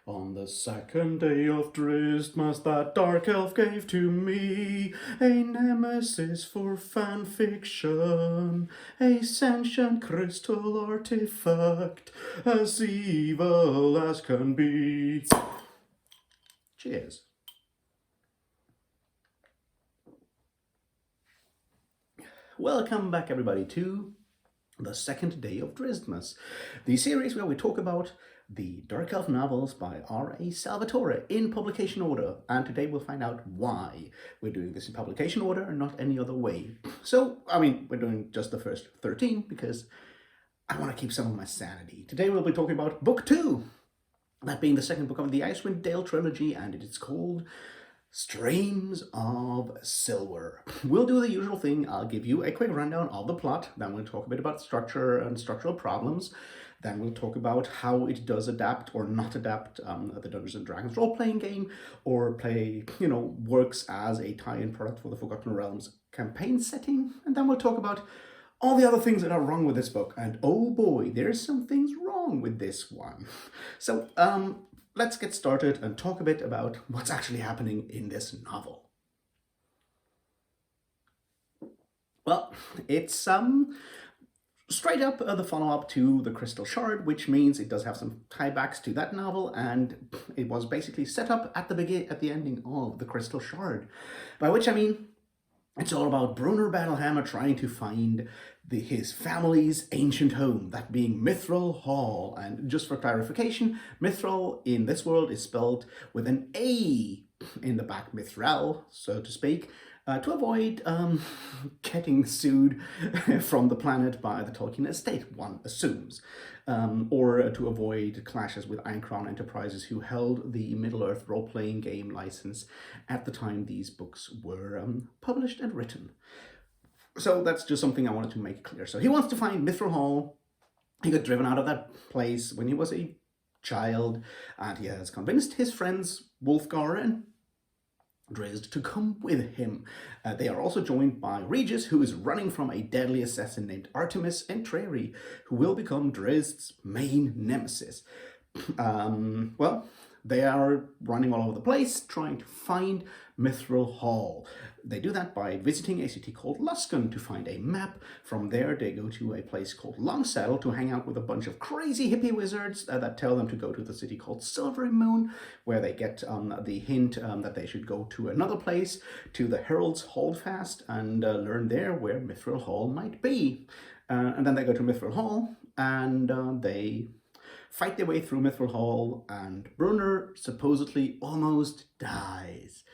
On the second day of Drizztmas, that dark elf gave to me a nemesis for fanfiction, a sentient crystal artifact, as evil as can be. Cheers. Welcome back, everybody, to the second day of Drizztmas, the series where we talk about the Dark Elf novels by R.A. Salvatore in publication order. And today we'll find out why we're doing this in publication order and not any other way. So, we're doing just the first 13 because I want to keep some of my sanity. Today we'll be talking about book 2, that being the second book of the Icewind Dale trilogy, and it is called Streams of Silver. We'll do the usual thing. I'll give you a quick rundown of the plot, then we'll talk a bit about structure and structural problems, then we'll talk about how it does adapt or not adapt the Dungeons & Dragons role-playing game, or works as a tie-in product for the Forgotten Realms campaign setting, and then we'll talk about all the other things that are wrong with this book, and oh boy, there's some things wrong with this one. So, let's get started and talk a bit about what's actually happening in this novel. Well, it's straight up the follow-up to The Crystal Shard, which means it does have some tiebacks to that novel, and it was basically set up at the ending of The Crystal Shard, by which I mean it's all about Brunner Battlehammer trying to find his family's ancient home, that being Mithril Hall. And just for clarification, Mithril in this world is spelled with an A in the back, Mithril, so to speak, to avoid getting sued from the planet by the Tolkien estate, one assumes, or to avoid clashes with Iron Crown Enterprises, who held the Middle-earth role-playing game license at the time these books were published and written. So that's just something I wanted to make clear. So he wants to find Mithril Hall. He got driven out of that place when he was a child, and he has convinced his friends Wulfgar and Drizzt to come with him. They are also joined by Regis, who is running from a deadly assassin named Artemis Entreri, who will become Drizzt's main nemesis. They are running all over the place, trying to find Mithril Hall. They do that by visiting a city called Luskan to find a map. From there, they go to a place called Longsaddle to hang out with a bunch of crazy hippie wizards that tell them to go to the city called Silvery Moon, where they get the hint that they should go to another place, to the Herald's Holdfast, and learn there where Mithril Hall might be. And then they go to Mithril Hall, and they fight their way through Mithril Hall, and Brunner supposedly almost dies.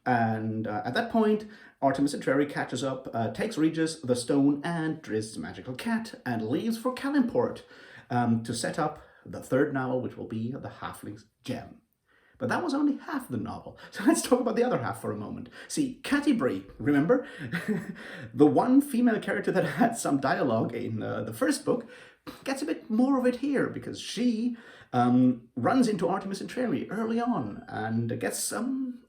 And at that point, Artemis Entreri catches up, takes Regis, the stone, and Drizzt's magical cat, and leaves for Kalimport to set up the third novel, which will be The Halfling's Gem. But that was only half the novel, so let's talk about the other half for a moment. See, Catti-brie, remember? The one female character that had some dialogue in the first book gets a bit more of it here, because she runs into Artemis Entreri early on and gets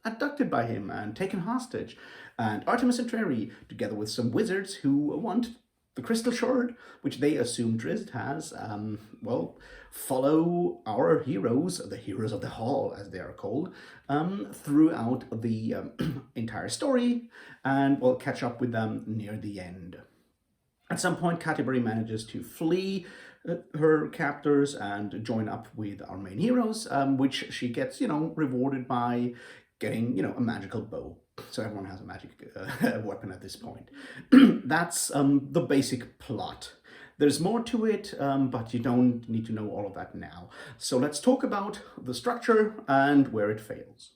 abducted by him and taken hostage. And Artemis Entreri, together with some wizards who want the Crystal Shard, which they assume Drizzt has, follow our heroes, the heroes of the Hall, as they are called, throughout the entire story, and will catch up with them near the end. At some point, Catti-brie manages to flee her captors and join up with our main heroes, which she gets, rewarded by getting, a magical bow. So everyone has a magic weapon at this point. That's the basic plot. There's more to it, but you don't need to know all of that now. So let's talk about the structure and where it fails.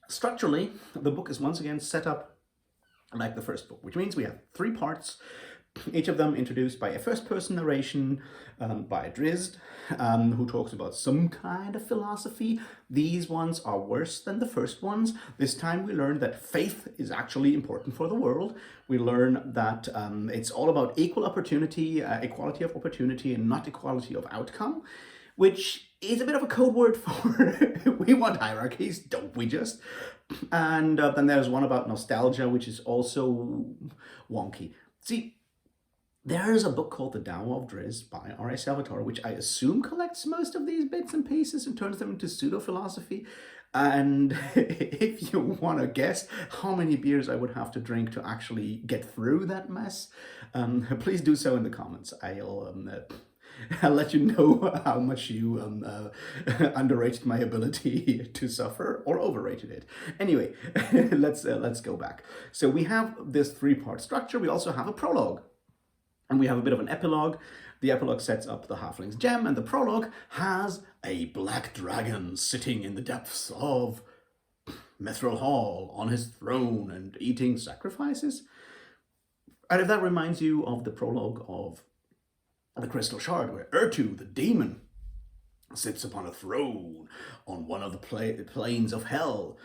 Structurally, the book is once again set up like the first book, which means we have 3 parts, each of them introduced by a first-person narration by Drizzt, who talks about some kind of philosophy. These ones are worse than the first ones. This time we learn that faith is actually important for the world. We learn that it's all about equal opportunity, equality of opportunity, and not equality of outcome, which is a bit of a code word for we want hierarchies, don't we just? And then there's one about nostalgia, which is also wonky. See, There's a book called The Tao of Drizzt by R.A. Salvatore, which I assume collects most of these bits and pieces and turns them into pseudo-philosophy. And if you want to guess how many beers I would have to drink to actually get through that mess, please do so in the comments. I'll let you know how much you underrated my ability to suffer or overrated it. Anyway, let's go back. So we have this three-part structure. We also have a prologue. And we have a bit of an epilogue. The epilogue sets up the Halfling's gem, and the prologue has a black dragon sitting in the depths of Mithril Hall on his throne and eating sacrifices. And if that reminds you of the prologue of the Crystal Shard, where Ertu, the demon, sits upon a throne on one of the plains of hell.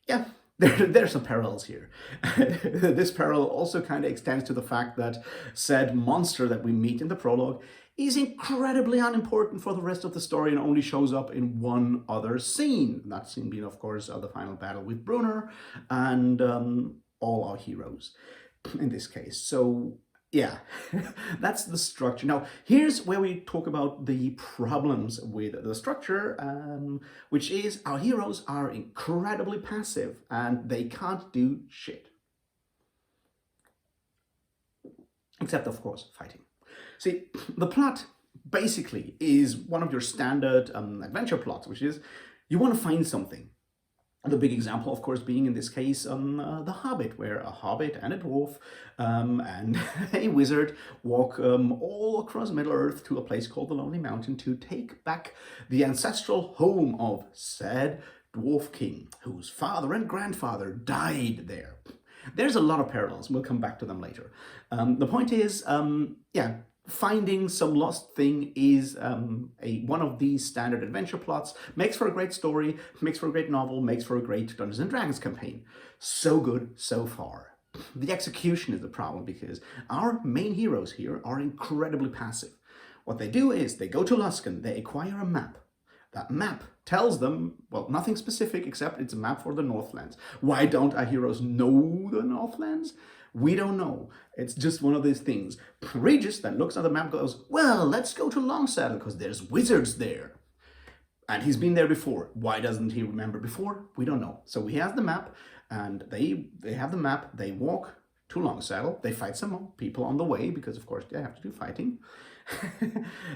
Yeah, there's some parallels here. This parallel also kind of extends to the fact that said monster that we meet in the prologue is incredibly unimportant for the rest of the story and only shows up in one other scene. That scene being, of course, the final battle with Brunner and all our heroes in this case. So yeah, that's the structure. Now, here's where we talk about the problems with the structure, which is our heroes are incredibly passive and they can't do shit. Except, of course, fighting. See, the plot basically is one of your standard adventure plots, which is you want to find something. The big example, of course, being in this case The Hobbit, where a hobbit and a dwarf and a wizard walk all across Middle-earth to a place called the Lonely Mountain to take back the ancestral home of said dwarf king, whose father and grandfather died there. There's a lot of parallels, and we'll come back to them later. The point is, yeah, finding some lost thing is one of these standard adventure plots. Makes for a great story, makes for a great novel, makes for a great Dungeons & Dragons campaign. So good so far. The execution is the problem because our main heroes here are incredibly passive. What they do is they go to Luskan, they acquire a map. That map tells them, well, nothing specific except it's a map for the Northlands. Why don't our heroes know the Northlands? We don't know. It's just one of these things. Regis then looks at the map and goes, well, let's go to Longsaddle because there's wizards there. And he's been there before. Why doesn't he remember before? We don't know. So he has the map and they have the map. They walk to Longsaddle. They fight some people on the way because, of course, they have to do fighting.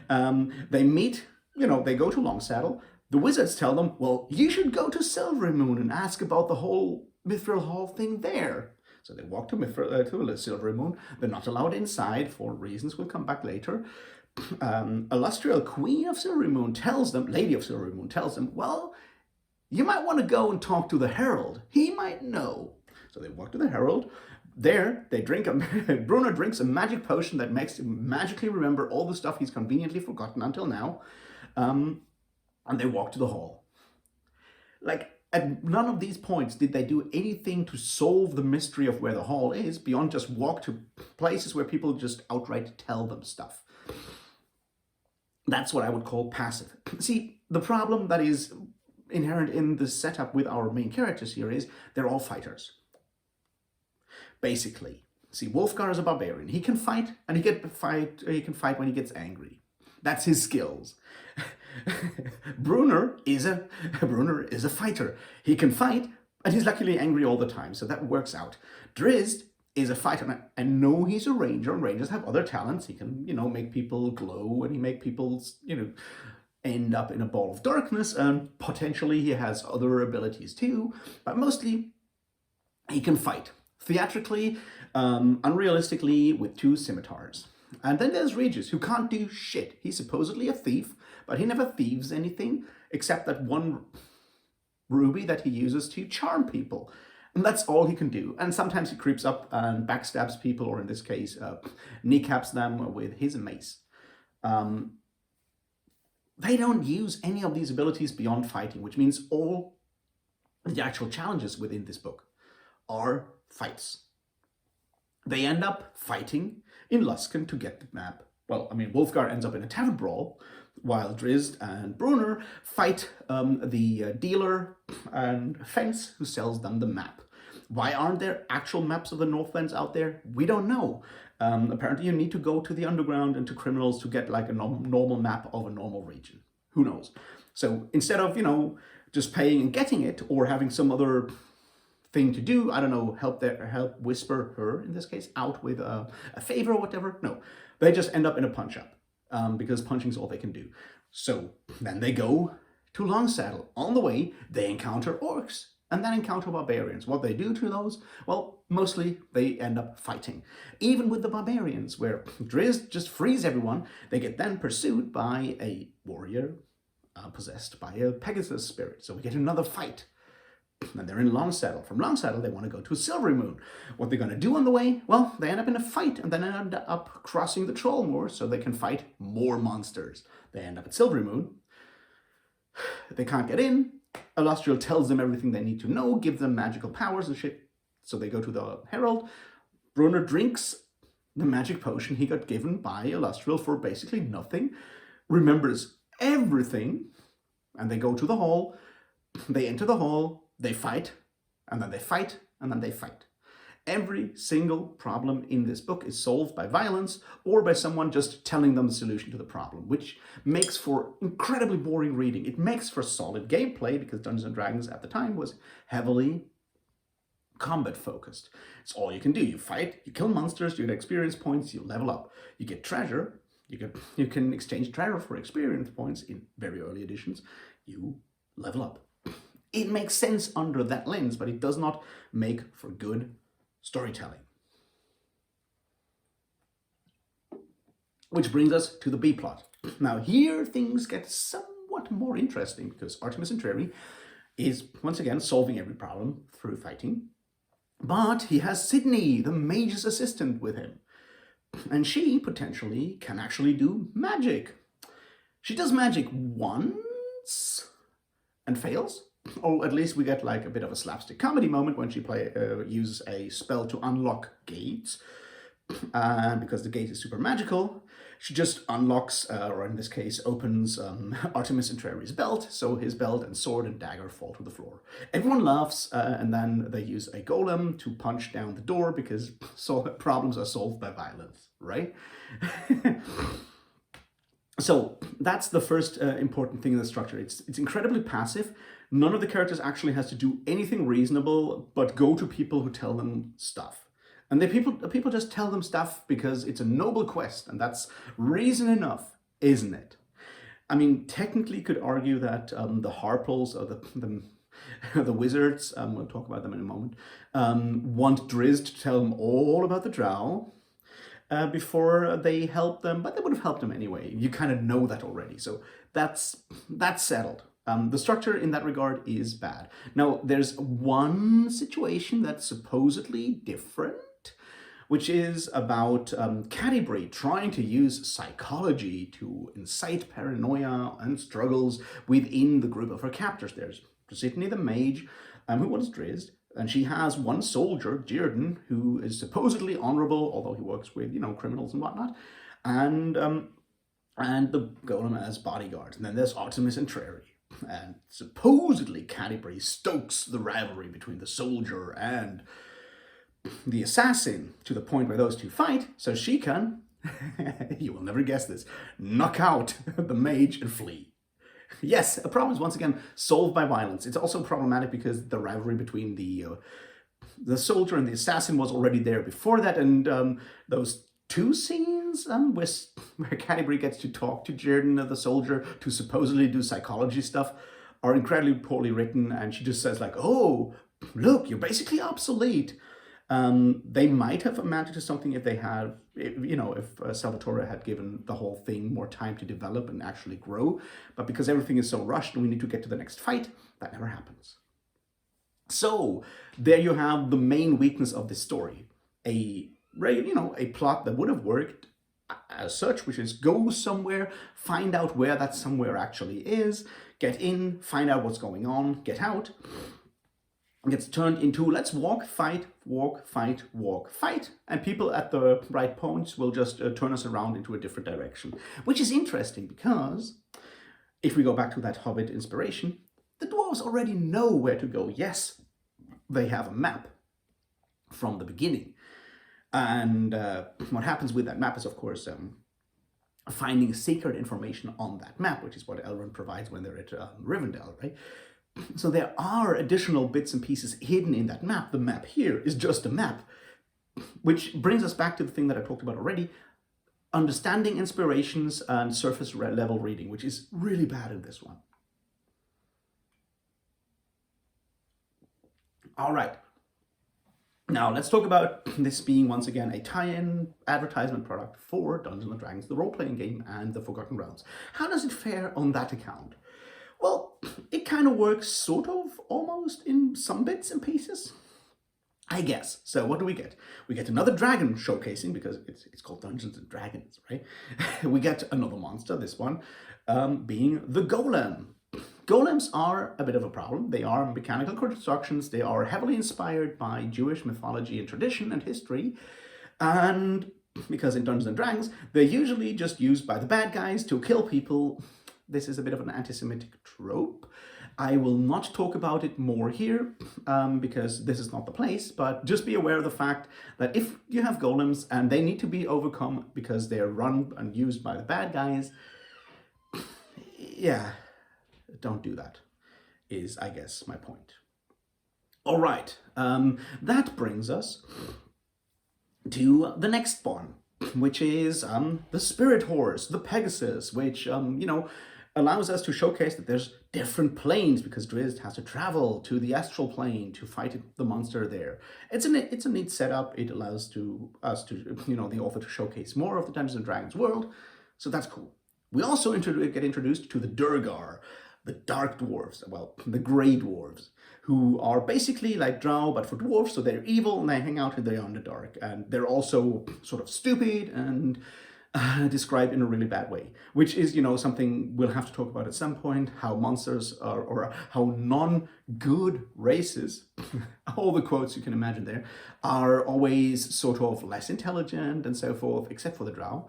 They meet, they go to Longsaddle. The wizards tell them, well, you should go to Silverymoon and ask about the whole Mithril Hall thing there. So they walk to Silverymoon. They're not allowed inside for reasons we'll come back later. Illustrial Queen of Silverymoon tells them, Lady of Silverymoon tells them, well, you might want to go and talk to the Herald. He might know. So they walk to the Herald. There, they drink Brunner drinks a magic potion that makes him magically remember all the stuff he's conveniently forgotten until now. And they walk to the hall. At none of these points did they do anything to solve the mystery of where the hall is, beyond just walk to places where people just outright tell them stuff. That's what I would call passive. See, the problem that is inherent in the setup with our main characters here is they're all fighters. Basically. See, Wolfgar is a barbarian. He can fight, and he can fight when he gets angry. That's his skills. Brunner is a fighter. He can fight, and he's luckily angry all the time, so that works out. Drizzt is a fighter, and no, he's a ranger, and rangers have other talents. He can, make people glow, and he make people, end up in a ball of darkness, and potentially he has other abilities too, but mostly he can fight. Theatrically, unrealistically, with 2 scimitars. And then there's Regis, who can't do shit. He's supposedly a thief, but he never thieves anything except that one ruby that he uses to charm people. And that's all he can do. And sometimes he creeps up and backstabs people, or in this case, kneecaps them with his mace. They don't use any of these abilities beyond fighting, which means all the actual challenges within this book are fights. They end up fighting in Luskan to get the map. Well, Wolfgar ends up in a tavern brawl, while Drizzt and Brunner fight the dealer and Fence who sells them the map. Why aren't there actual maps of the Northlands out there? We don't know. Apparently you need to go to the underground and to criminals to get like a normal map of a normal region. Who knows? So instead of, just paying and getting it, or having some other thing to do, I don't know, help whisper her, in this case, out with a favor or whatever. No, they just end up in a punch up, because punching's all they can do. So then they go to Longsaddle. On the way, they encounter orcs and then encounter barbarians. What they do to those? Well, mostly they end up fighting. Even with the barbarians, where Drizzt just frees everyone, they get then pursued by a warrior possessed by a Pegasus spirit. So we get another fight. And they're in Longsaddle. From Longsaddle, they want to go to Silvery Moon. What they're going to do on the way? Well, they end up in a fight and then end up crossing the Trollmoor so they can fight more monsters. They end up at Silvery Moon. They can't get in. Elastriel tells them everything they need to know, give them magical powers and shit. So they go to the Herald. Brunner drinks the magic potion he got given by Elastriel for basically nothing, remembers everything, and they go to the hall. They enter the hall. They fight, and then they fight, and then they fight. Every single problem in this book is solved by violence or by someone just telling them the solution to the problem, which makes for incredibly boring reading. It makes for solid gameplay because Dungeons & Dragons at the time was heavily combat focused. It's all you can do. You fight, you kill monsters, you get experience points, you level up. You get treasure. You can exchange treasure for experience points in very early editions. You level up. It makes sense under that lens, but it does not make for good storytelling. Which brings us to the B plot. Now here things get somewhat more interesting because Artemis Entreri is once again solving every problem through fighting, but he has Sydney, the mage's assistant, with him. And she potentially can actually do magic. She does magic once and fails. Or at least we get like a bit of a slapstick comedy moment when she uses a spell to unlock gates. And because the gate is super magical, she just unlocks, or in this case, opens Artemis Entreri's belt, so his belt and sword and dagger fall to the floor. Everyone laughs, and then they use a golem to punch down the door because problems are solved by violence, right? So that's the first important thing in the structure. It's incredibly passive. None of the characters actually has to do anything reasonable, but go to people who tell them stuff. And the people just tell them stuff because it's a noble quest, and that's reason enough, isn't it? I mean, technically, you could argue that the Harples, or the wizards, we'll talk about them in a moment, want Drizzt to tell them all about the Drow before they help them, but they would have helped them anyway. You kind of know that already, so that's settled. The structure in that regard is bad. Now, there's one situation that's supposedly different, which is about Catti-brie trying to use psychology to incite paranoia and struggles within the group of her captors. There's Sydney the mage, who was Drizzt, and she has one soldier, Jierden, who is supposedly honorable, although he works with, criminals and whatnot, and the golem as bodyguard. And then there's Artemis Entreri. And supposedly Catti-brie stokes the rivalry between the soldier and the assassin to the point where those two fight, so she can, you will never guess this, knock out the mage and flee. Yes, a problem is once again solved by violence. It's also problematic because the rivalry between the soldier and the assassin was already there before that, and those two scenes where Catti-brie gets to talk to Jierden, the soldier, to supposedly do psychology stuff, are incredibly poorly written, and she just says like, oh, look, you're basically obsolete. They might have amounted to something if they had, if Salvatore had given the whole thing more time to develop and actually grow, but because everything is so rushed and we need to get to the next fight, that never happens. So there you have the main weakness of this story. A plot that would have worked as such, which is go somewhere, find out where that somewhere actually is, get in, find out what's going on, get out. It gets turned into let's walk, fight, walk, fight, walk, fight, and people at the right points will just turn us around into a different direction. Which is interesting because if we go back to that Hobbit inspiration, the dwarves already know where to go. Yes, they have a map from the beginning. And what happens with that map is, of course, finding secret information on that map, which is what Elrond provides when they're at Rivendell, right? So there are additional bits and pieces hidden in that map. The map here is just a map, which brings us back to the thing that I talked about already, understanding inspirations and surface level reading, which is really bad in this one. All right. Now, let's talk about this being, once again, a tie-in advertisement product for Dungeons & Dragons, the role-playing game, and the Forgotten Realms. How does it fare on that account? Well, it kind of works sort of, almost, in some bits and pieces, I guess. So what do we get? We get another dragon showcasing, because it's called Dungeons & Dragons, right? We get another monster, this one, being the Golem. Golems are a bit of a problem. They are mechanical constructions. They are heavily inspired by Jewish mythology and tradition and history. And because in Dungeons & Dragons, they're usually just used by the bad guys to kill people. This is a bit of an anti-Semitic trope. I will not talk about it more here because this is not the place, but just be aware of the fact that if you have golems and they need to be overcome because they're run and used by the bad guys, yeah, don't do that, is, I guess, my point. All right, that brings us to the next one, which is the Spirit Horse, the Pegasus, which, allows us to showcase that there's different planes, because Drizzt has to travel to the astral plane to fight the monster there. It's a neat setup. It allows us to, the author to showcase more of the Dungeons & Dragons world, so that's cool. We also get introduced to the Durgar, the Dark Dwarves, well, the Grey Dwarves, who are basically like Drow, but for dwarves, so they're evil, and they hang out in the Underdark, and they're also sort of stupid and described in a really bad way, which is, something we'll have to talk about at some point, how monsters are, or how non-good races, all the quotes you can imagine there, are always sort of less intelligent and so forth, except for the Drow,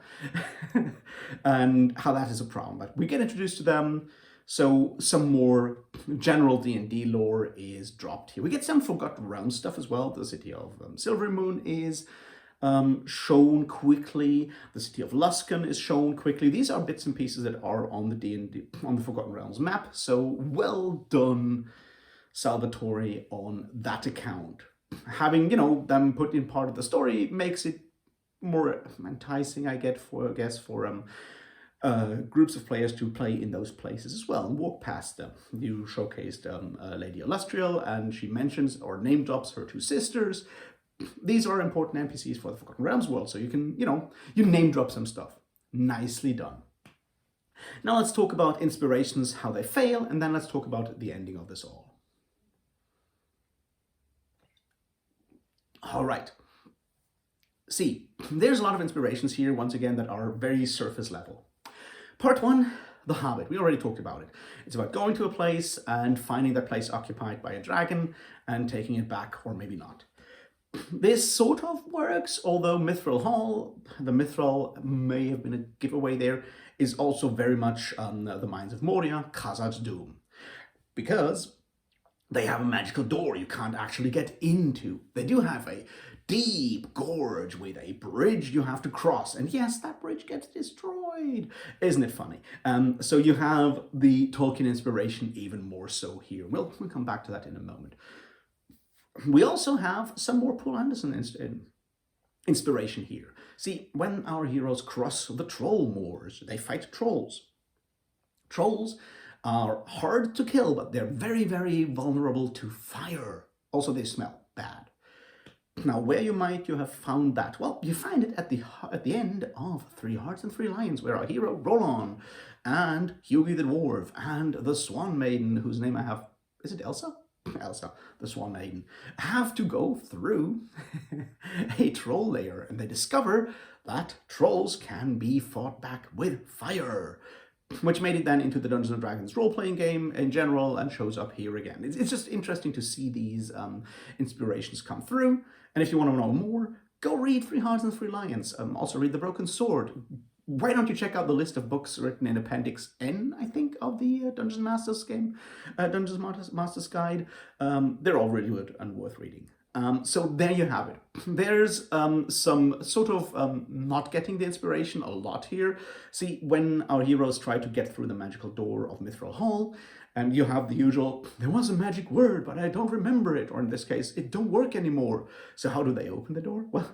and how that is a problem. But we get introduced to them, so some more general D&D lore is dropped here. We get some Forgotten Realms stuff as well. The city of Silvermoon is shown quickly. The city of Luskan is shown quickly. These are bits and pieces that are on the D&D, on the Forgotten Realms map. So well done, Salvatore, on that account. Having, them put in part of the story makes it more enticing, I guess, for groups of players to play in those places as well and walk past them. You showcased Lady Illustrial, and she mentions or name drops her two sisters. These are important NPCs for the Forgotten Realms world, so you can, you name drop some stuff. Nicely done. Now let's talk about inspirations, how they fail, and then let's talk about the ending of this all. All right. See, there's a lot of inspirations here, once again, that are very surface level. Part 1, The Hobbit. We already talked about it. It's about going to a place and finding that place occupied by a dragon and taking it back, or maybe not. This sort of works, although Mithril Hall, the Mithril may have been a giveaway there, is also very much the Mines of Moria, Khazad's Doom. Because they have a magical door you can't actually get into. They do have a deep gorge with a bridge you have to cross. And yes, that bridge gets destroyed. Isn't it funny? So you have the Tolkien inspiration even more so here. We'll come back to that in a moment. We also have some more Poul Anderson inspiration here. See, when our heroes cross the troll moors, they fight trolls. Trolls are hard to kill, but they're very, very vulnerable to fire. Also, they smell bad. Now, where might you have found that? Well, you find it at the end of 3 Hearts and 3 Lions, where our hero Roland and Hughie the Dwarf and the Swan Maiden, whose name I have, is it Elsa? Elsa, the Swan Maiden, have to go through a troll lair, and they discover that trolls can be fought back with fire, which made it then into the Dungeons & Dragons role-playing game in general and shows up here again. It's just interesting to see these inspirations come through, and if you want to know more, go read 3 Hearts and 3 Lions. Also read The Broken Sword. Why don't you check out the list of books written in Appendix N, I think, of the Dungeons Masters game, Dungeons Masters Guide. They're all really good and worth reading. So there you have it. There's some sort of not getting the inspiration a lot here. See, when our heroes try to get through the magical door of Mithril Hall, and you have the usual, there was a magic word, but I don't remember it, or in this case, it don't work anymore. So how do they open the door? Well,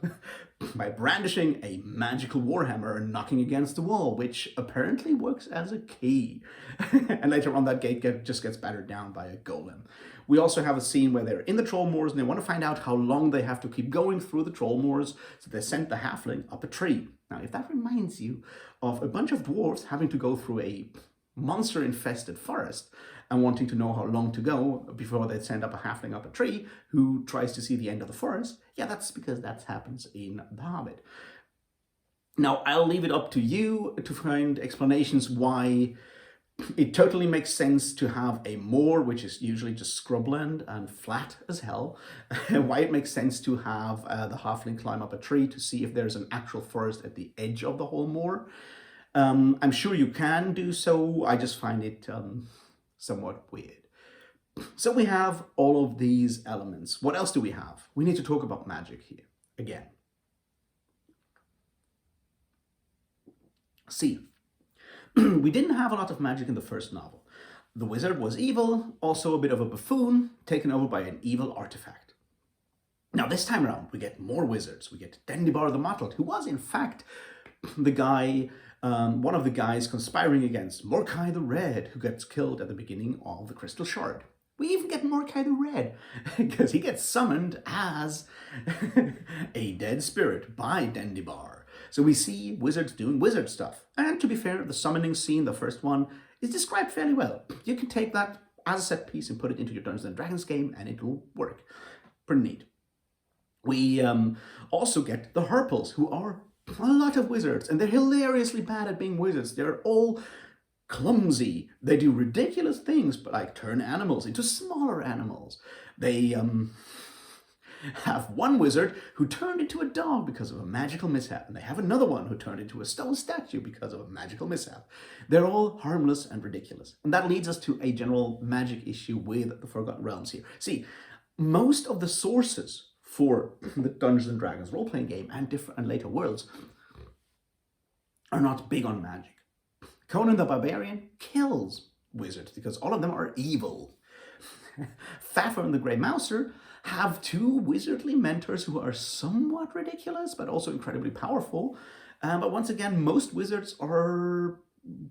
by brandishing a magical warhammer and knocking against the wall, which apparently works as a key. And later on, that gate just gets battered down by a golem. We also have a scene where they're in the troll moors and they want to find out how long they have to keep going through the troll moors, so they sent the halfling up a tree. Now, if that reminds you of a bunch of dwarves having to go through a monster-infested forest and wanting to know how long to go before they send up a halfling up a tree who tries to see the end of the forest, yeah, that's because that happens in The Hobbit. Now, I'll leave it up to you to find explanations why it totally makes sense to have a moor, which is usually just scrubland and flat as hell, why it makes sense to have the halfling climb up a tree to see if there's an actual forest at the edge of the whole moor. I'm sure you can do so, I just find it somewhat weird. So we have all of these elements. What else do we have? We need to talk about magic here, again. See, we didn't have a lot of magic in the first novel. The wizard was evil, also a bit of a buffoon, taken over by an evil artifact. Now this time around, we get more wizards. We get Dendybar the Mottled, who was in fact the guy, one of the guys conspiring against Mordecai the Red, who gets killed at the beginning of the Crystal Shard. We even get Mordecai the Red, because he gets summoned as a dead spirit by Dendybar. So we see wizards doing wizard stuff. And to be fair, the summoning scene, the first one, is described fairly well. You can take that as a set piece and put it into your Dungeons & Dragons game, and it will work. Pretty neat. We also get the Herples, who are a lot of wizards, and they're hilariously bad at being wizards. They're all clumsy. They do ridiculous things, but like turn animals into smaller animals. They have one wizard who turned into a dog because of a magical mishap, and they have another one who turned into a stone statue because of a magical mishap. They're all harmless and ridiculous. And that leads us to a general magic issue with the Forgotten Realms here. See, most of the sources for the Dungeons & Dragons role-playing game and later worlds are not big on magic. Conan the Barbarian kills wizards because all of them are evil. Fafnir and the Grey Mouser have two wizardly mentors who are somewhat ridiculous, but also incredibly powerful. But once again, most wizards are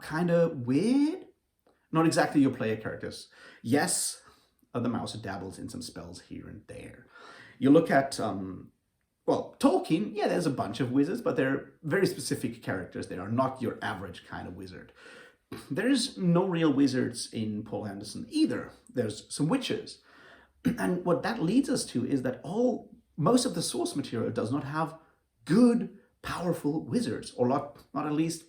kind of weird. Not exactly your player characters. Yes, the Mouser dabbles in some spells here and there. You look at, well, Tolkien, yeah, there's a bunch of wizards, but they're very specific characters. They are not your average kind of wizard. There's no real wizards in Paul Anderson either. There's some witches. And what that leads us to is that most of the source material does not have good, powerful wizards, or not at least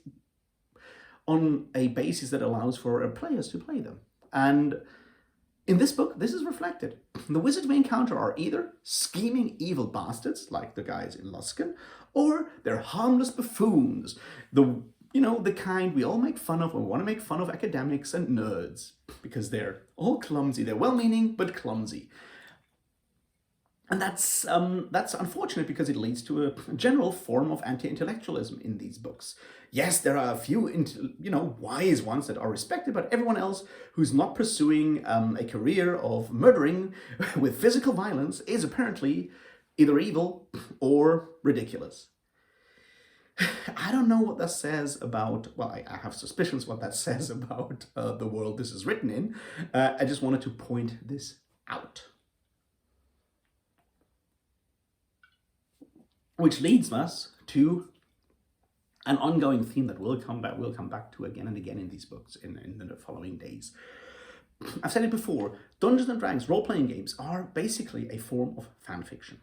on a basis that allows for players to play them. And in this book, this is reflected. The wizards we encounter are either scheming evil bastards, like the guys in Luskan, or they're harmless buffoons, the kind we all make fun of when we want to make fun of academics and nerds, because they're all clumsy. They're well-meaning, but clumsy. And that's unfortunate because it leads to a general form of anti-intellectualism in these books. Yes, there are a few, wise ones that are respected, but everyone else who's not pursuing a career of murdering with physical violence is apparently either evil or ridiculous. I don't know what that says about, well, I have suspicions what that says about the world this is written in. I just wanted to point this out. Which leads us to an ongoing theme that we'll come back to again and again in these books in the following days. I've said it before, Dungeons & Dragons role-playing games are basically a form of fan fiction.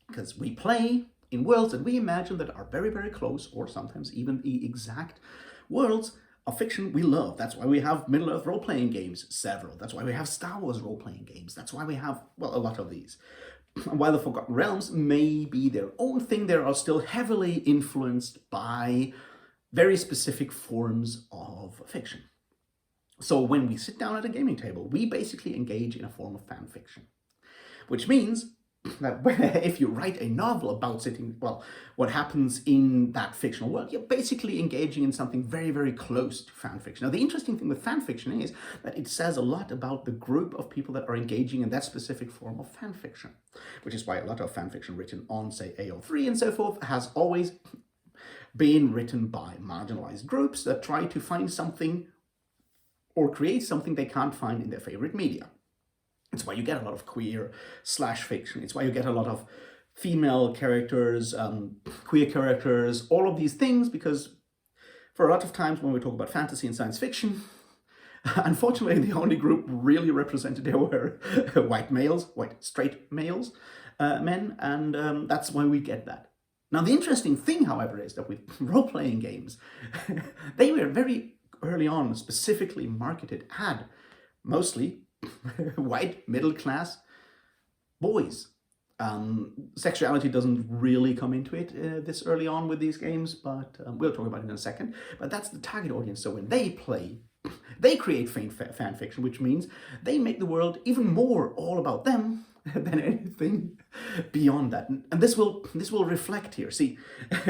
Because we play in worlds that we imagine that are very, very close, or sometimes even the exact worlds of fiction we love. That's why we have Middle-earth role-playing games, several. That's why we have Star Wars role-playing games. That's why we have, well, a lot of these. While the Forgotten Realms may be their own thing, they are still heavily influenced by very specific forms of fiction. So when we sit down at a gaming table, we basically engage in a form of fan fiction, which means that if you write a novel about what happens in that fictional world, you're basically engaging in something very, very close to fan fiction. Now, the interesting thing with fan fiction is that it says a lot about the group of people that are engaging in that specific form of fan fiction, which is why a lot of fan fiction written on, say, AO3 and so forth has always been written by marginalized groups that try to find something or create something they can't find in their favorite media. It's why you get a lot of queer slash fiction. It's why you get a lot of female characters, queer characters, all of these things, because for a lot of times when we talk about fantasy and science fiction, unfortunately, the only group really represented there were white males, white straight males, men, and that's why we get that. Now, the interesting thing, however, is that with role-playing games, they were very early on specifically marketed at mostly white middle-class boys. Sexuality doesn't really come into it this early on with these games, but we'll talk about it in a second. But that's the target audience. So when they play, they create fan fiction, which means they make the world even more all about them than anything beyond that. And this will reflect here. See,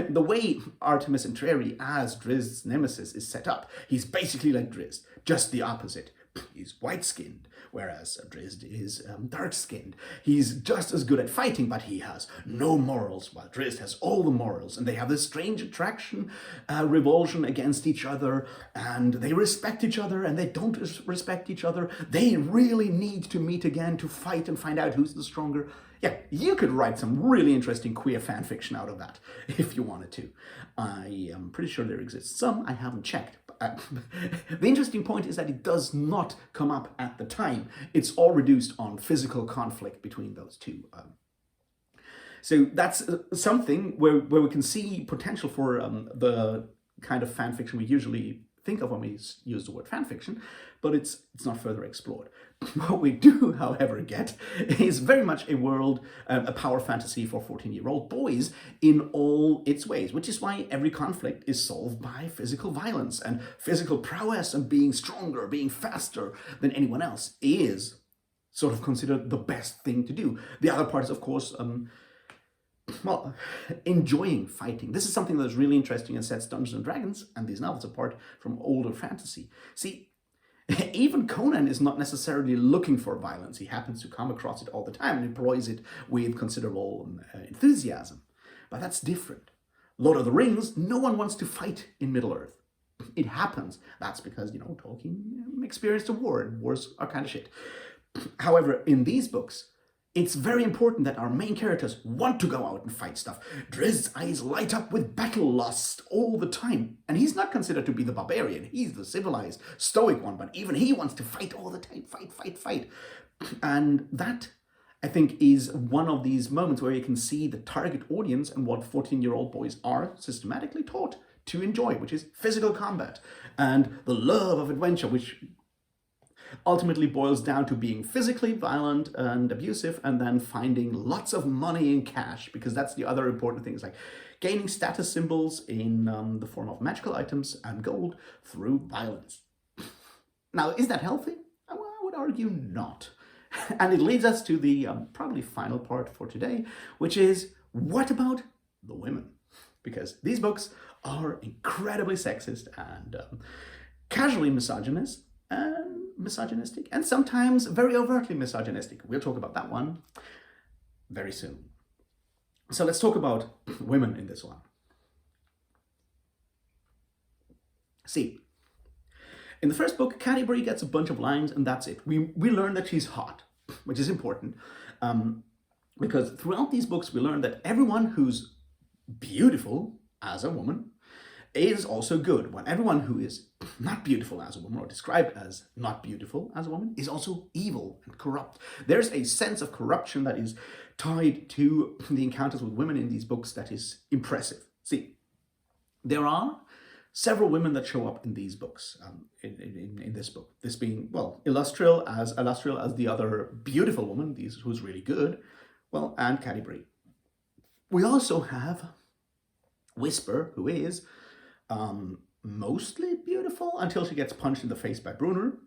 the way Artemis Entreri as Drizzt's nemesis is set up, he's basically like Drizzt, just the opposite. He's white-skinned, whereas Drizzt is dark-skinned. He's just as good at fighting, but he has no morals, while Drizzt has all the morals. And they have this strange attraction, revulsion against each other, and they respect each other, and they don't respect each other. They really need to meet again to fight and find out who's the stronger. Yeah, you could write some really interesting queer fan fiction out of that, if you wanted to. I am pretty sure there exists some. I haven't checked. The interesting point is that it does not come up at the time. It's all reduced on physical conflict between those two. So that's something where we can see potential for the kind of fan fiction we usually think of when we use the word fan fiction, but it's not further explored. What we do, however, get is very much a world, a power fantasy for 14-year-old boys in all its ways, which is why every conflict is solved by physical violence and physical prowess, and being stronger, being faster than anyone else is sort of considered the best thing to do. The other part is, of course, enjoying fighting. This is something that's really interesting and sets Dungeons and Dragons and these novels apart from older fantasy. See, even Conan is not necessarily looking for violence. He happens to come across it all the time and employs it with considerable enthusiasm. But that's different. Lord of the Rings, no one wants to fight in Middle-earth. It happens. That's because, Tolkien experienced a war, and wars are kind of shit. However, in these books, it's very important that our main characters want to go out and fight stuff. Drizzt's eyes light up with battle lust all the time. And he's not considered to be the barbarian. He's the civilized, stoic one. But even he wants to fight all the time. Fight. And that, I think, is one of these moments where you can see the target audience and what 14-year-old boys are systematically taught to enjoy, which is physical combat and the love of adventure, which ultimately boils down to being physically violent and abusive, and then finding lots of money and cash, because that's the other important thing. It's like gaining status symbols in the form of magical items and gold through violence. Now, is that healthy? Well, I would argue not. And it leads us to the probably final part for today, which is, what about the women? Because these books are incredibly sexist and casually misogynistic, and sometimes very overtly misogynistic. We'll talk about that one very soon. So let's talk about women in this one. See, in the first book, Canterbury gets a bunch of lines and that's it. We learn that she's hot, which is important, because throughout these books we learn that everyone who's beautiful as a woman is also good, when everyone who is not beautiful as a woman, or described as not beautiful as a woman, is also evil and corrupt. There's a sense of corruption that is tied to the encounters with women in these books that is impressive. See, there are several women that show up in these books, in this book. This being, well, illustrial as the other beautiful woman, who's really good, well, and Canterbury. We also have Whisper, who is mostly beautiful until she gets punched in the face by Brunner.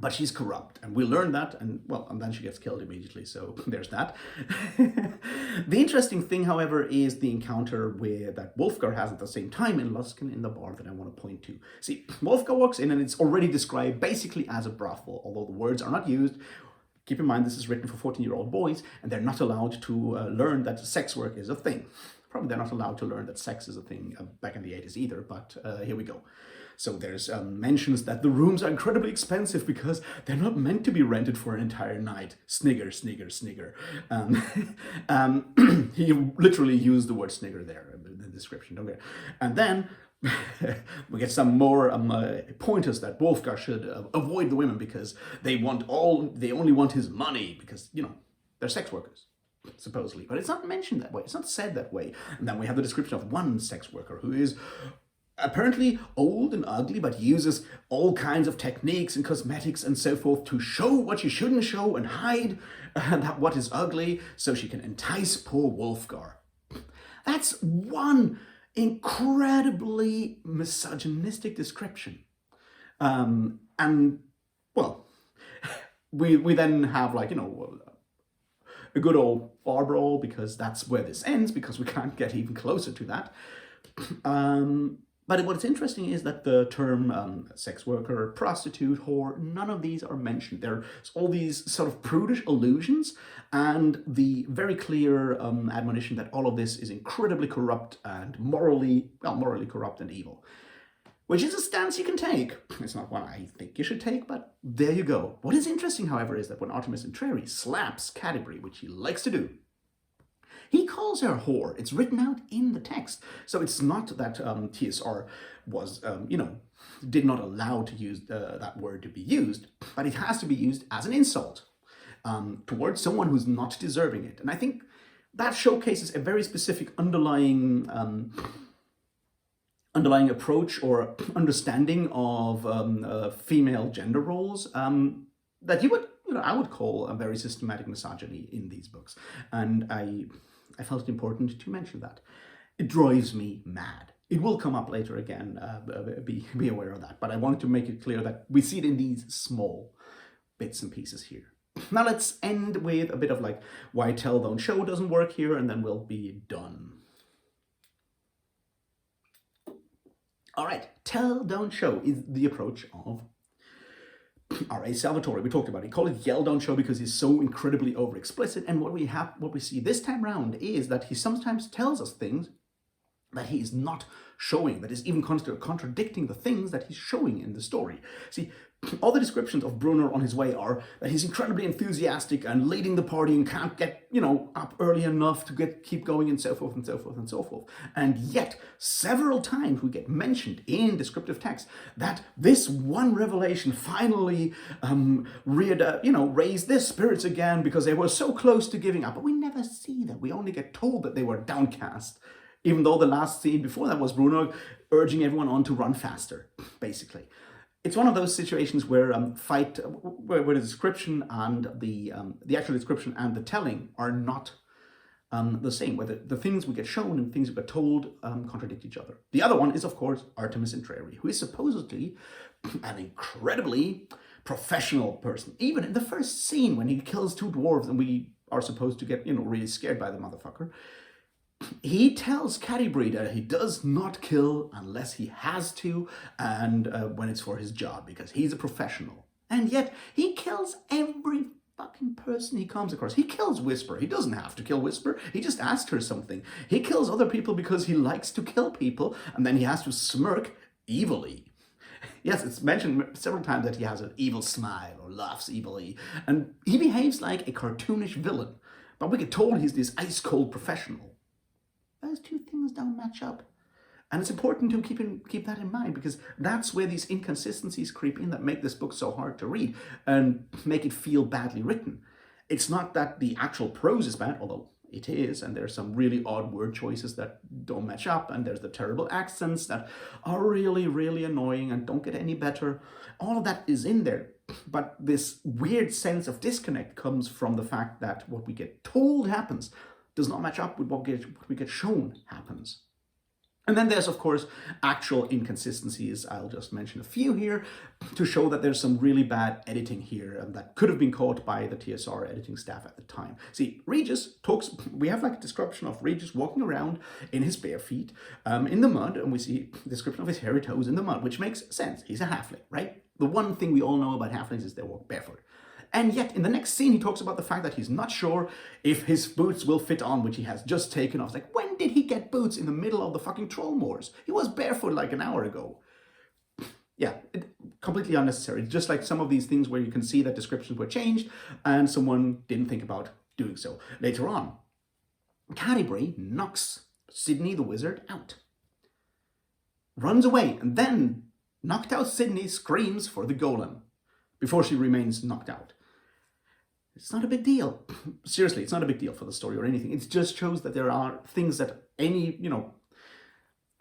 But she's corrupt, and we learn that, and well, and then she gets killed immediately, so there's that. The interesting thing, however, is the encounter that Wolfgar has at the same time in Luskin in the bar that I want to point to. See, Wolfgar walks in, and it's already described basically as a brothel, although the words are not used. Keep in mind, this is written for 14-year-old boys, and they're not allowed to learn that sex work is a thing. Probably they're not allowed to learn that sex is a thing back in the 80s either, but here we go. So there's mentions that the rooms are incredibly expensive because they're not meant to be rented for an entire night. Snigger, snigger, snigger. He literally used the word snigger there in the description. Okay. And then we get some more pointers that Wolfgar should avoid the women because they only want his money because, you know, they're sex workers, supposedly. But it's not mentioned that way. It's not said that way. And then we have the description of one sex worker who is apparently old and ugly, but uses all kinds of techniques and cosmetics and so forth to show what she shouldn't show and hide what is ugly so she can entice poor Wolfgar. That's one incredibly misogynistic description. And, well, we then have, like, you know, a good old bar brawl, because that's where this ends, because we can't get even closer to that. But what's interesting is that the term sex worker, prostitute, whore, none of these are mentioned. There's all these sort of prudish allusions and the very clear admonition that all of this is incredibly corrupt and morally corrupt and evil. Which is a stance you can take. It's not one I think you should take, but there you go. What is interesting, however, is that when Artemis Entreri slaps Cadbury, which he likes to do, he calls her whore. It's written out in the text. So it's not that TSR was, did not allow to use that word to be used, but it has to be used as an insult towards someone who's not deserving it. And I think that showcases a very specific underlying approach or understanding of female gender roles that I would call a very systematic misogyny in these books. And I felt it important to mention that. It drives me mad. It will come up later again, be aware of that. But I wanted to make it clear that we see it in these small bits and pieces here. Now let's end with a bit of like why tell, don't show doesn't work here, and then we'll be done. All right, tell, don't show is the approach of R.A. Salvatore. We talked about it. He called it yell, don't show because he's so incredibly over explicit. And what we see this time round is that he sometimes tells us things that he is not showing, that is even contradicting the things that he's showing in the story. See, all the descriptions of Brunner on his way are that he's incredibly enthusiastic and leading the party and can't get, up early enough to keep going and so forth and so forth and so forth. And yet, several times we get mentioned in descriptive text that this one revelation finally raised their spirits again because they were so close to giving up. But we never see that. We only get told that they were downcast, even though the last scene before that was Bruno urging everyone on to run faster, basically. It's one of those situations where where the description and the actual description and the telling are not the same, where the things we get shown and things we get told contradict each other. The other one is, of course, Artemis Entreri, who is supposedly an incredibly professional person. Even in the first scene when he kills two dwarves and we are supposed to get, really scared by the motherfucker, he tells Cadbury that he does not kill unless he has to and when it's for his job, because he's a professional. And yet he kills every fucking person he comes across. He kills Whisper. He doesn't have to kill Whisper. He just asked her something. He kills other people because he likes to kill people, and then he has to smirk evilly. Yes, it's mentioned several times that he has an evil smile or laughs evilly, and he behaves like a cartoonish villain. But we get told he's this ice-cold professional. Those two things don't match up. And it's important to keep that in mind, because that's where these inconsistencies creep in that make this book so hard to read and make it feel badly written. It's not that the actual prose is bad, although it is, and there's some really odd word choices that don't match up, and there's the terrible accents that are really, really annoying and don't get any better. All of that is in there. But this weird sense of disconnect comes from the fact that what we get told happens does not match up with what we get shown happens. And then there's, of course, actual inconsistencies. I'll just mention a few here to show that there's some really bad editing here that could have been caught by the TSR editing staff at the time. See, Regis talks, we have like a description of Regis walking around in his bare feet in the mud, and we see a description of his hairy toes in the mud, which makes sense. He's a halfling, right? The one thing we all know about halflings is they walk barefoot. And yet, in the next scene, he talks about the fact that he's not sure if his boots will fit on, which he has just taken off. It's like, when did he get boots in the middle of the fucking troll moors? He was barefoot like an hour ago. Yeah, completely unnecessary. Just like some of these things where you can see that descriptions were changed and someone didn't think about doing so. Later on, Cadbury knocks Sydney the wizard out. Runs away, and then knocked out Sydney screams for the golem before she remains knocked out. It's not a big deal. Seriously, it's not a big deal for the story or anything. It just shows that there are things that any,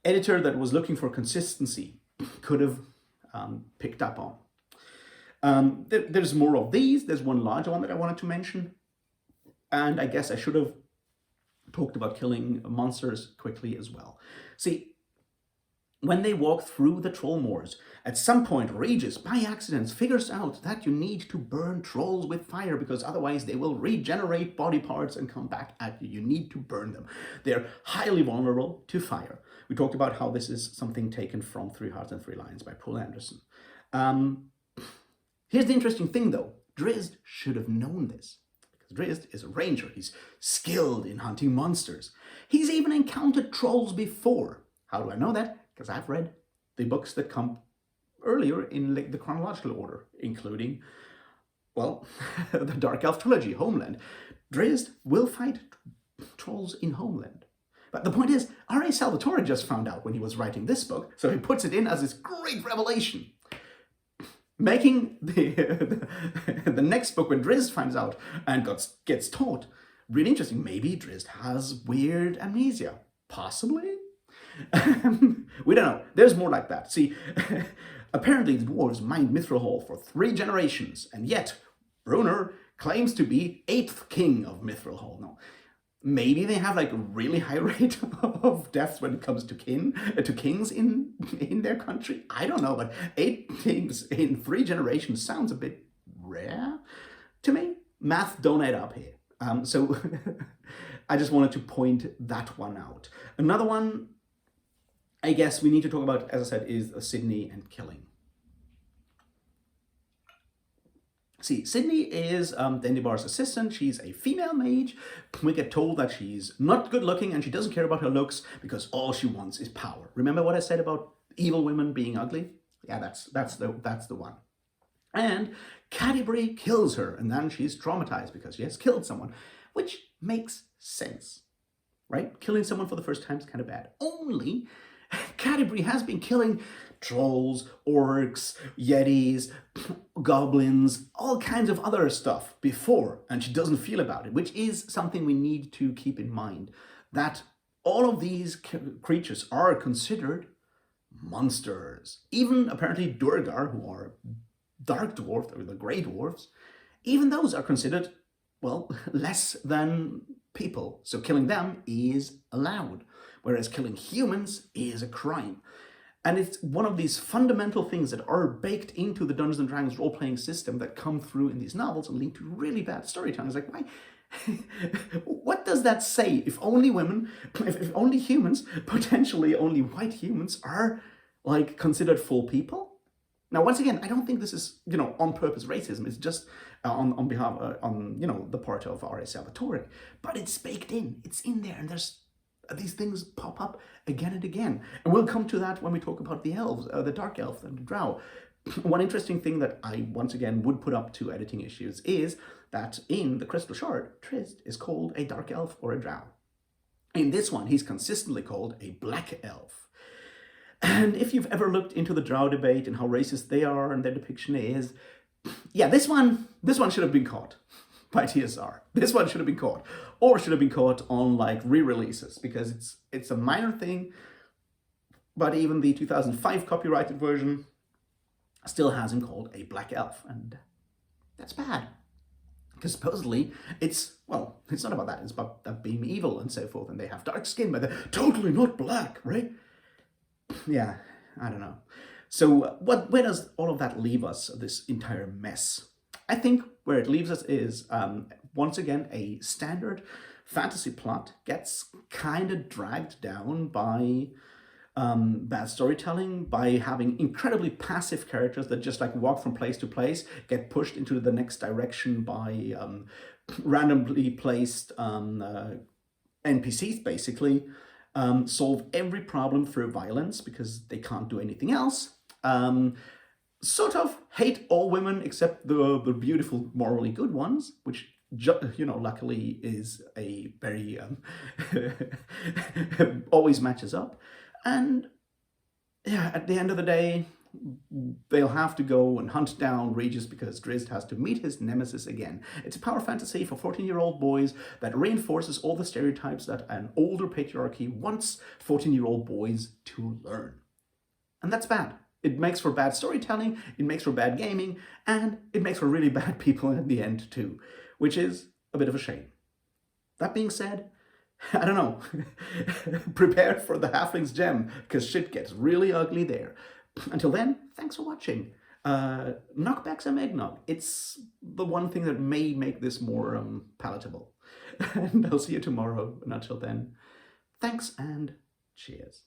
editor that was looking for consistency could have picked up on. There's more of these. There's one larger one that I wanted to mention. And I guess I should have talked about killing monsters quickly as well. See, when they walk through the troll moors, at some point Regis, by accident, figures out that you need to burn trolls with fire because otherwise they will regenerate body parts and come back at you. You need to burn them. They're highly vulnerable to fire. We talked about how this is something taken from 3 Hearts and 3 Lions by Paul Anderson. Here's the interesting thing though. Drizzt should have known this. Drizzt is a ranger. He's skilled in hunting monsters. He's even encountered trolls before. How do I know that? Because I've read the books that come earlier in the chronological order, including, well, the Dark Elf trilogy, Homeland. Drizzt will fight trolls in Homeland. But the point is, R.A. Salvatore just found out when he was writing this book, so he puts it in as this great revelation. Making the next book when Drizzt finds out and gets taught. Really interesting. Maybe Drizzt has weird amnesia. Possibly? We don't know. There's more like that. See, apparently the dwarves mined Mithril Hall for 3 generations, and yet Bruner claims to be 8th king of Mithril Hall. No, maybe they have like a really high rate of deaths when it comes to kings in their country. I don't know, but 8 kings in 3 generations sounds a bit rare to me. Math don't add up here. So I just wanted to point that one out. Another one I guess we need to talk about, as I said, is Sydney and killing. See, Sydney is Dendybar's assistant. She's a female mage. We get told that she's not good looking and she doesn't care about her looks because all she wants is power. Remember what I said about evil women being ugly? Yeah, that's the one. And Cadbury kills her, and then she's traumatized because she has killed someone, which makes sense, right? Killing someone for the first time is kind of bad. Only Cadbury has been killing trolls, orcs, yetis, goblins, all kinds of other stuff before, and she doesn't feel about it, which is something we need to keep in mind, that all of these creatures are considered monsters. Even apparently Durgar, who are dark dwarf, or the grey dwarfs, even those are considered, well, less than people. So killing them is allowed, whereas killing humans is a crime. And it's one of these fundamental things that are baked into the Dungeons & Dragons role-playing system that come through in these novels and lead to really bad storytelling. It's like, why? What does that say? If only women, if only humans, potentially only white humans, are like considered full people? Now, once again, I don't think this is, on purpose racism. It's just on behalf, the part of R.A. Salvatore. But it's baked in. It's in there. And there's these things pop up again and again. And we'll come to that when we talk about the elves, the dark elf and the drow. One interesting thing that I, once again, would put up to editing issues is that in the Crystal Shard, Drizzt is called a dark elf or a drow. In this one, he's consistently called a black elf. And if you've ever looked into the drow debate and how racist they are and their depiction is, yeah, this one should have been caught by TSR. This one should have been caught, or should have been caught on like re-releases, because it's a minor thing, but even the 2005 copyrighted version still has him called a black elf, and that's bad. Because supposedly it's not about that, it's about them being evil and so forth, and they have dark skin, but they're totally not black, right? Yeah, I don't know. So, where does all of that leave us, this entire mess? I think where it leaves us is, once again, a standard fantasy plot gets kind of dragged down by bad storytelling, by having incredibly passive characters that just like walk from place to place, get pushed into the next direction by randomly placed NPCs, basically, solve every problem through violence because they can't do anything else. Sort of hate all women except the beautiful, morally good ones, which luckily is a very always matches up. And yeah, at the end of the day, they'll have to go and hunt down Regis because Drizzt has to meet his nemesis again. It's a power fantasy for 14-year-old boys that reinforces all the stereotypes that an older patriarchy wants 14-year-old boys to learn. And that's bad. It makes for bad storytelling, it makes for bad gaming, and it makes for really bad people in the end too, which is a bit of a shame. That being said, I don't know, prepare for the Halfling's Gem, because shit gets really ugly there. Until then, thanks for watching. Knock back some eggnog. It's the one thing that may make this more palatable. And I'll see you tomorrow. And until then, thanks and cheers.